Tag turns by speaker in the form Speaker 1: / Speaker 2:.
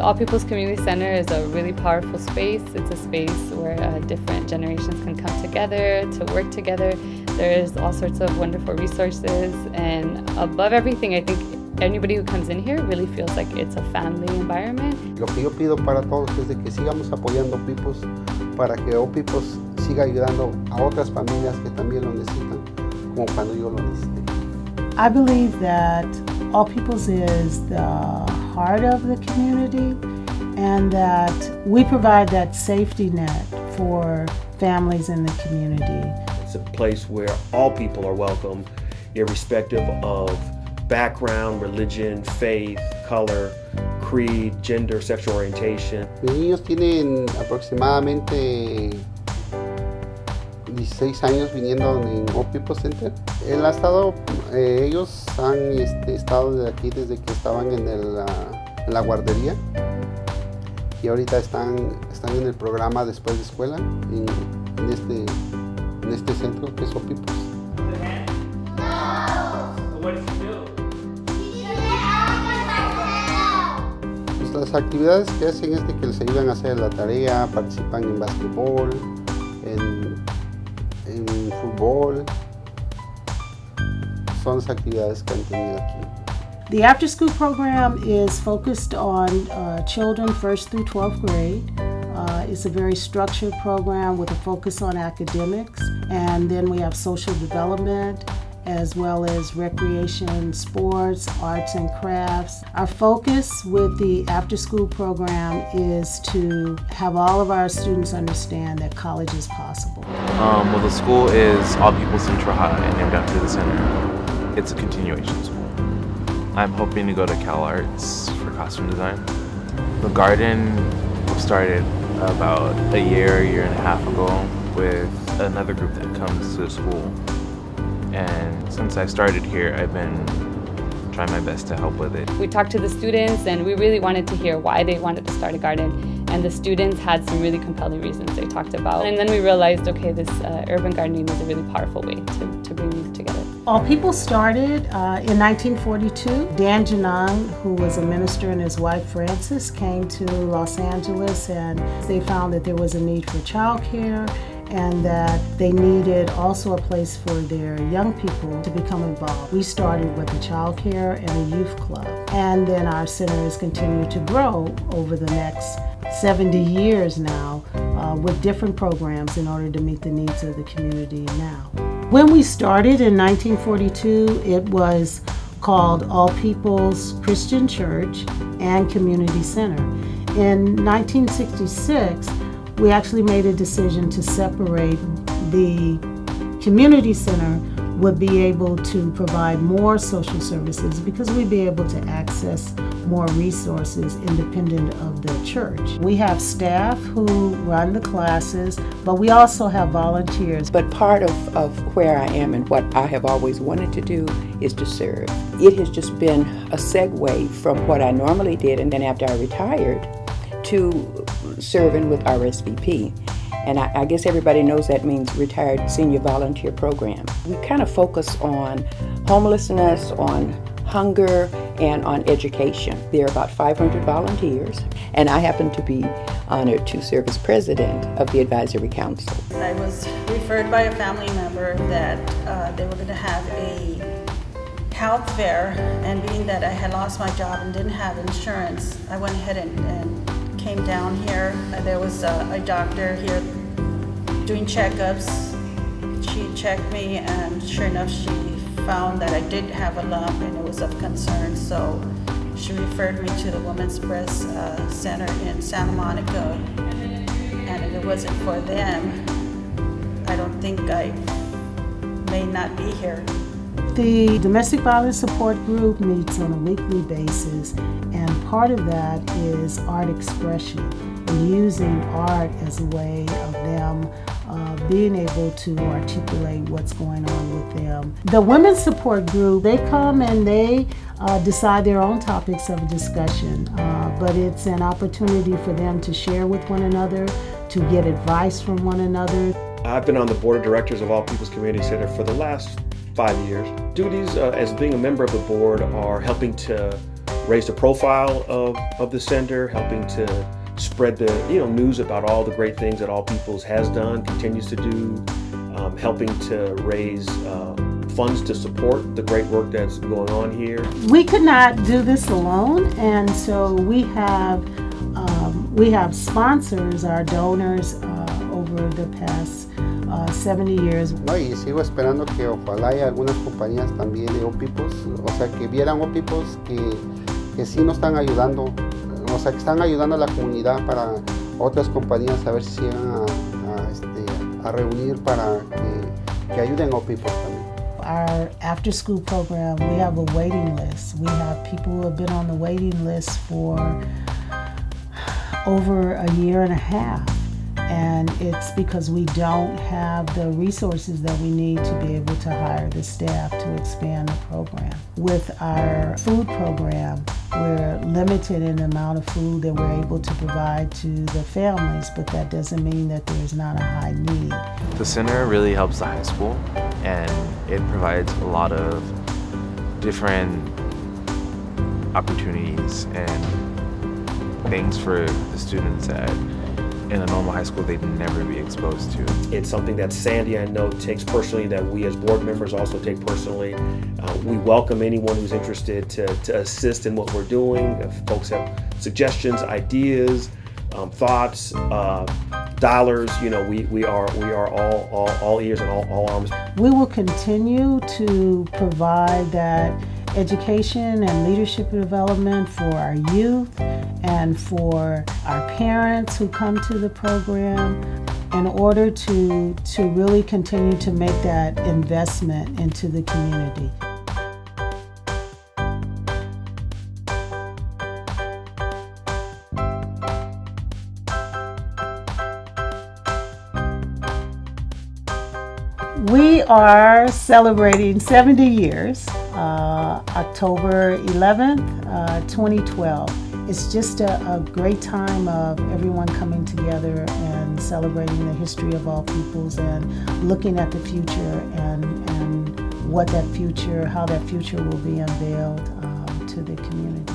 Speaker 1: The All People's Community Center is a really powerful space. It's a space where different generations can come together, to work together. There's all sorts of wonderful resources, and above everything, I think anybody who comes in here really feels like it's a family environment.
Speaker 2: Lo que yo pido para todos es de que sigamos apoyando Peoples para que Peoples siga ayudando a otras familias que también lo necesitan, como cuando yo lo necesité.
Speaker 3: I believe that All Peoples is the heart of the community, and that we provide that safety net for families in the community.
Speaker 4: It's a place where all people are welcome, irrespective of background, religion, faith, color, creed, gender, sexual orientation.
Speaker 2: Mis niños tienen aproximadamente 16 años viniendo en All People's Center. Él ha estado, ellos han estado de aquí desde que estaban en la guardería, y ahorita están en el programa después de escuela en este centro que es All People's. Pues las actividades que hacen es de que les ayudan a hacer la tarea, participan en básquetbol, en fútbol. Son las actividades que han tenido aquí.
Speaker 3: The after school program is focused on children 1st through 12th grade. It's a very structured program with a focus on academics, and then we have social development as well as recreation, sports, arts and crafts. Our focus with the after school program is to have all of our students understand that college is possible.
Speaker 5: Well, the school is All People's Central High and named after the center. It's a continuation school. I'm hoping to go to Cal Arts for costume design. The garden started about a year and a half ago with another group that comes to the school. And since I started here, I've been trying my best to help with it.
Speaker 1: We talked to the students, and we really wanted to hear why they wanted to start a garden. And the students had some really compelling reasons they talked about. And then we realized, okay, this urban gardening is a really powerful way to bring these together.
Speaker 3: All People started in 1942. Dan Janang, who was a minister, and his wife Frances came to Los Angeles, and they found that there was a need for childcare, and that they needed also a place for their young people to become involved. We started with a child care and a youth club, and then our center has continued to grow over the next 70 years now with different programs in order to meet the needs of the community now. When we started in 1942, it was called All People's Christian Church and Community Center. In 1966, we actually made a decision to separate. The community center would be able to provide more social services because we'd be able to access more resources independent of the church. We have staff who run the classes, but we also have volunteers.
Speaker 6: But part of where I am and what I have always wanted to do is to serve. It has just been a segue from what I normally did, and then after I retired, to serving with RSVP. And I guess everybody knows that means Retired Senior Volunteer Program. We kind of focus on homelessness, on hunger, and on education. There are about 500 volunteers, and I happen to be honored to serve as president of the Advisory Council.
Speaker 7: I was referred by a family member that they were going to have a health fair, and being that I had lost my job and didn't have insurance, I went ahead and came down here. There was a doctor here doing checkups. She checked me, and sure enough she found that I did have a lump and it was of concern, so she referred me to the Women's Breast Center in Santa Monica, and if it wasn't for them, I don't think I may not be here.
Speaker 3: The Domestic Violence Support Group meets on a weekly basis, and part of that is art expression, and using art as a way of them being able to articulate what's going on with them. The Women's Support Group, they come and they decide their own topics of discussion, but it's an opportunity for them to share with one another, to get advice from one another.
Speaker 4: I've been on the board of directors of All People's Community Center for the last 5 years. Duties as being a member of the board are helping to raise the profile of the center, helping to spread the news about all the great things that All Peoples has done, continues to do, helping to raise funds to support the great work that's going on here.
Speaker 3: We could not do this alone, and so we have sponsors, our donors, over the past 70 years.
Speaker 2: No, y sigo esperando que ojalá haya algunas compañías también de All Peoples, o sea, que vieran All Peoples que sí nos están ayudando, o sea, que están ayudando a la comunidad para otras compañías a ver si llegan a reunir para que ayuden a All Peoples también.
Speaker 3: Our after-school program, we have a waiting list. We have people who have been on the waiting list for over a year and a half. And it's because we don't have the resources that we need to be able to hire the staff to expand the program. With our food program, we're limited in the amount of food that we're able to provide to the families, but that doesn't mean that there's not a high need.
Speaker 5: The center really helps the high school, and it provides a lot of different opportunities and things for the students that in a normal high school they'd never be exposed to.
Speaker 4: It's something that Sandy, I know, takes personally, that we as board members also take personally. We welcome anyone who's interested to assist in what we're doing. If folks have suggestions, ideas, thoughts, dollars, we are all ears and all arms.
Speaker 3: We will continue to provide that education and leadership development for our youth and for our parents who come to the program in order to really continue to make that investment into the community. We are celebrating 70 years, October 11th, 2012. It's just a great time of everyone coming together and celebrating the history of All Peoples and looking at the future and what that future, how that future will be unveiled to the community.